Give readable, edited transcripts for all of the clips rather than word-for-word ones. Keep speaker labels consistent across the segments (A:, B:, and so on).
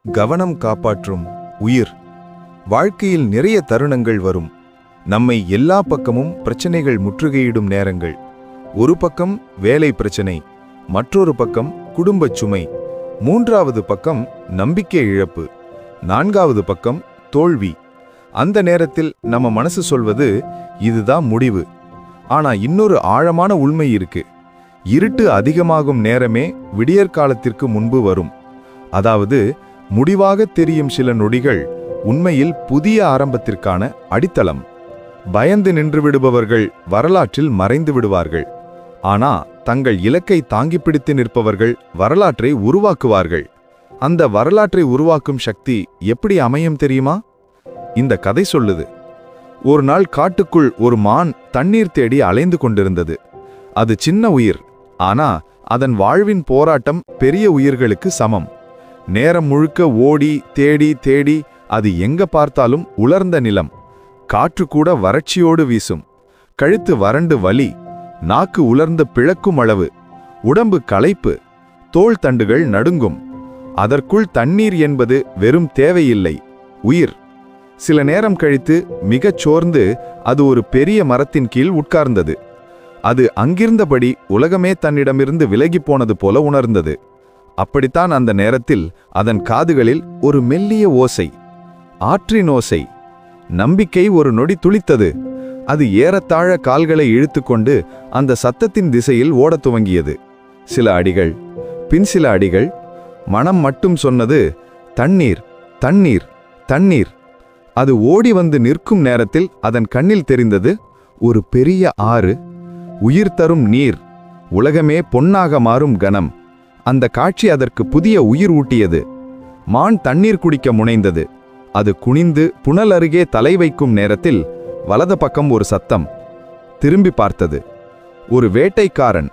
A: கவனம் காப்பாற்றும் உயிர். வாழ்க்கையில் நிறைய தருணங்கள் வரும். நம்மை எல்லா பக்கமும் பிரச்சனைகள் முற்றுகையிடும் நேரங்கள். ஒரு பக்கம் வேலை பிரச்சனை, மற்றொரு பக்கம் குடும்பச் சுமை, மூன்றாவது பக்கம் நம்பிக்கை இழப்பு, நான்காவது பக்கம் தோல்வி. அந்த நேரத்தில் நம்ம மனசு சொல்வது இதுதான் முடிவு. ஆனா இன்னொரு ஆழமான உண்மை இருக்கு. இருட்டு அதிகமாகும் நேரமே விடியற்காலத்திற்கு முன்பு வரும். அதாவது முடிவாக தெரியும் சில நொடிகள் உண்மையில் புதிய ஆரம்பத்திற்கான அடித்தளம். பயந்து நின்று விடுபவர்கள் வரலாற்றில் மறைந்து விடுவார்கள். ஆனா தங்கள் இலக்கை தாங்கி பிடித்து நிற்பவர்கள் வரலாற்றை உருவாக்குவார்கள். அந்த வரலாற்றை உருவாக்கும் சக்தி எப்படி அமையும் தெரியுமா? இந்த கதை சொல்லுது. ஒரு நாள் காட்டுக்குள் ஒரு மான் தண்ணீர் தேடி அலைந்து கொண்டிருந்தது. அது சின்ன உயிர், ஆனா அதன் வாழ்வின் போராட்டம் பெரிய உயிர்களுக்கு சமம். நேரம் முழுக்க ஓடி தேடி தேடி அது எங்க பார்த்தாலும் உலர்ந்த நிலம். காற்று கூட வறட்சியோடு வீசும். கழுத்து வறண்டு வலி, நாக்கு உலர்ந்து பிளக்கும் அளவு, உடம்பு களைப்பு, தோள் தண்டுகள் நடுங்கும். அதற்குள் தண்ணீர் என்பது வெறும் தேவையில்லை, உயிர். சில நேரம் கழித்து மிகச் சோர்ந்து அது ஒரு பெரிய மரத்தின் கீழ் உட்கார்ந்தது. அது அங்கிருந்தபடி உலகமே தன்னிடமிருந்து விலகி போனது போல உணர்ந்தது. அப்படித்தான் அந்த நேரத்தில் அதன் காதுகளில் ஒரு மெல்லிய ஓசை, ஆற்றின் ஓசை. நம்பிக்கை ஒரு நொடி துளித்தது. அது ஏறத்தாழ கால்களை இழுத்துக்கொண்டு அந்த சத்தத்தின் திசையில் ஓடத் துவங்கியது. சில அடிகள், பின் சில அடிகள். மனம் மட்டும் சொன்னது, தண்ணீர், தண்ணீர், தண்ணீர். அது ஓடி வந்து நிற்கும் நேரத்தில் அதன் கண்ணில் தெரிந்தது ஒரு பெரிய ஆறு, உயிர் தரும் நீர், உலகமே பொன்னாக மாறும் கணம். அந்த காட்சி அதற்கு புதிய உயிர் ஊட்டியது. மான் தண்ணீர் குடிக்க முனைந்தது. அது குனிந்து புனல் அருகே தலை வைக்கும் நேரத்தில் வலது பக்கம் ஒரு சத்தம். திரும்பி பார்த்தது. ஒரு வேட்டைக்காரன்.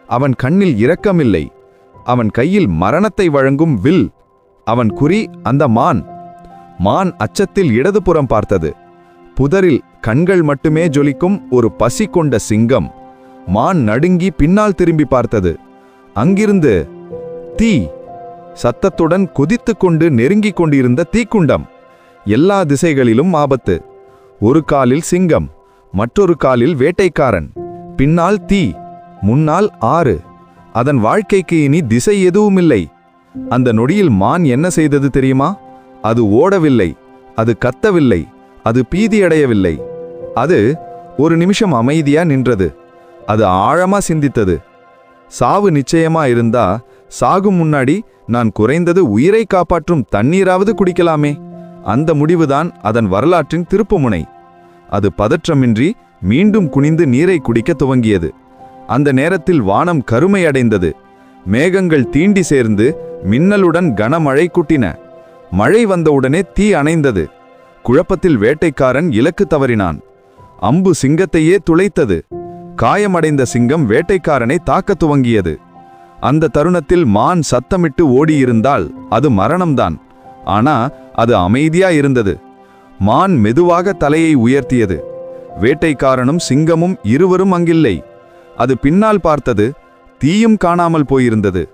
A: அவன் கண்ணில் இரக்கமில்லை. அவன் கையில் மரணத்தை வழங்கும் வில். அவன் குறி அந்த மான். மான் அச்சத்தில் இடதுபுறம் பார்த்தது. புதரில் கண்கள் மட்டுமே ஜொலிக்கும் ஒரு பசி கொண்ட சிங்கம். மான் நடுங்கி பின்னால் திரும்பி பார்த்தது. அங்கிருந்து தீ. சத்தத்துடன் கொதித்து கொண்டு நெருங்கிக் கொண்டிருந்த தீக்குண்டம். எல்லா திசைகளிலும் ஆபத்து. ஒரு காலில் சிங்கம், மற்றொரு காலில் வேட்டைக்காரன். பின்னால் தீ, முன்னால் ஆறு. அதன் வாழ்க்கைக்கு இனி திசை எதுவுமில்லை. அந்த நொடியில் மான் என்ன செய்தது தெரியுமா? அது ஓடவில்லை, அது கத்தவில்லை, அது பீதியடையவில்லை. அது ஒரு நிமிஷம் அமைதியா நின்றது. அது ஆழமா சிந்தித்தது. சாவு நிச்சயமா இருந்தா சாகும் முன்னாடி நான் குறைந்தது உயிரை காப்பாற்றும் தண்ணீராவது குடிக்கலாமே. அந்த முடிவுதான் அதன் வரலாற்றின் திருப்புமுனை. அது பதற்றமின்றி மீண்டும் குனிந்து நீரை குடிக்க துவங்கியது. அந்த நேரத்தில் வானம் கருமையடைந்தது. மேகங்கள் தீண்டி சேர்ந்து மின்னலுடன் கனமழை குட்டின. மழை வந்தவுடனே தீ அணைந்தது. குழப்பத்தில் வேட்டைக்காரன் இலக்கு தவறினான். அம்பு சிங்கத்தையே துளைத்தது. காயமடைந்த சிங்கம் வேட்டைக்காரனை தாக்க துவங்கியது. அந்த தருணத்தில் மான் சத்தமிட்டு ஓடியிருந்தால் அது மரணம்தான். ஆனா அது அமைதியா இருந்தது. மான் மெதுவாக தலையை உயர்த்தியது. வேட்டைக்காரனும் சிங்கமும் இருவரும் அங்கில்லை. அது பின்னால் பார்த்தது. தீயும் காணாமல் போயிருந்தது.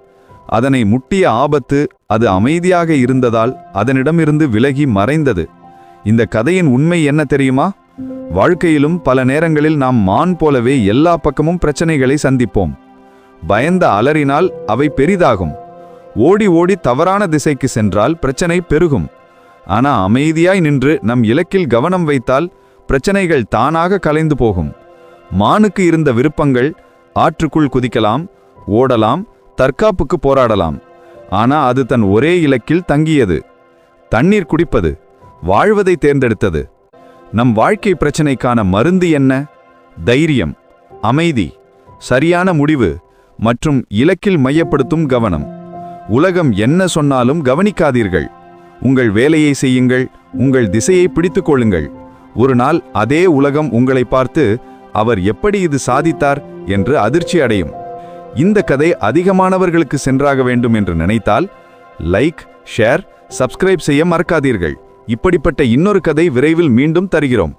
A: அதனை முட்டிய ஆபத்து அது அமைதியாக இருந்ததால் அதனிடமிருந்து விலகி மறைந்தது. இந்த கதையின் உண்மை என்ன தெரியுமா? வாழ்க்கையிலும் பல நேரங்களில் நாம் மான் போலவே எல்லா பக்கமும் பிரச்சனைகளை சந்திப்போம். பயந்த அலறினால் அவை பெரிதாகும். ஓடி ஓடி தவறான திசைக்கு சென்றால் பிரச்சனை பெருகும். ஆனா அமைதியாய் நின்று நம் இலக்கில் கவனம் வைத்தால் பிரச்சனைகள் தானாக கலைந்து போகும். மானுக்கு இருந்த விருப்பங்கள் ஆற்றுக்குள் குதிக்கலாம், ஓடலாம், தற்காப்புக்கு போராடலாம். ஆனா அது தன் ஒரே இலக்கில் தங்கியது. தண்ணீர் குடிப்பது, வாழ்வதை தேர்ந்தெடுத்தது. நம் வாழ்க்கை பிரச்சனைக்கான மருந்து என்ன? தைரியம், அமைதி, சரியான முடிவு மற்றும் இலக்கில் மையப்படுத்தும் கவனம். உலகம் என்ன சொன்னாலும் கவனிக்காதீர்கள். உங்கள் வேலையை செய்யுங்கள், உங்கள் திசையை பிடித்துக் கொள்ளுங்கள். ஒரு நாள் அதே உலகம் உங்களை பார்த்து அவர் எப்படி இது சாதித்தார் என்று அதிர்ச்சி அடையும். இந்த கதை அதிகமானவர்களுக்கு சென்றாக வேண்டும் என்று நினைத்தால் லைக், ஷேர், சப்ஸ்கிரைப் செய்ய மறக்காதீர்கள். இப்படிப்பட்ட இன்னொரு கதை விரைவில் மீண்டும் தருகிறோம்.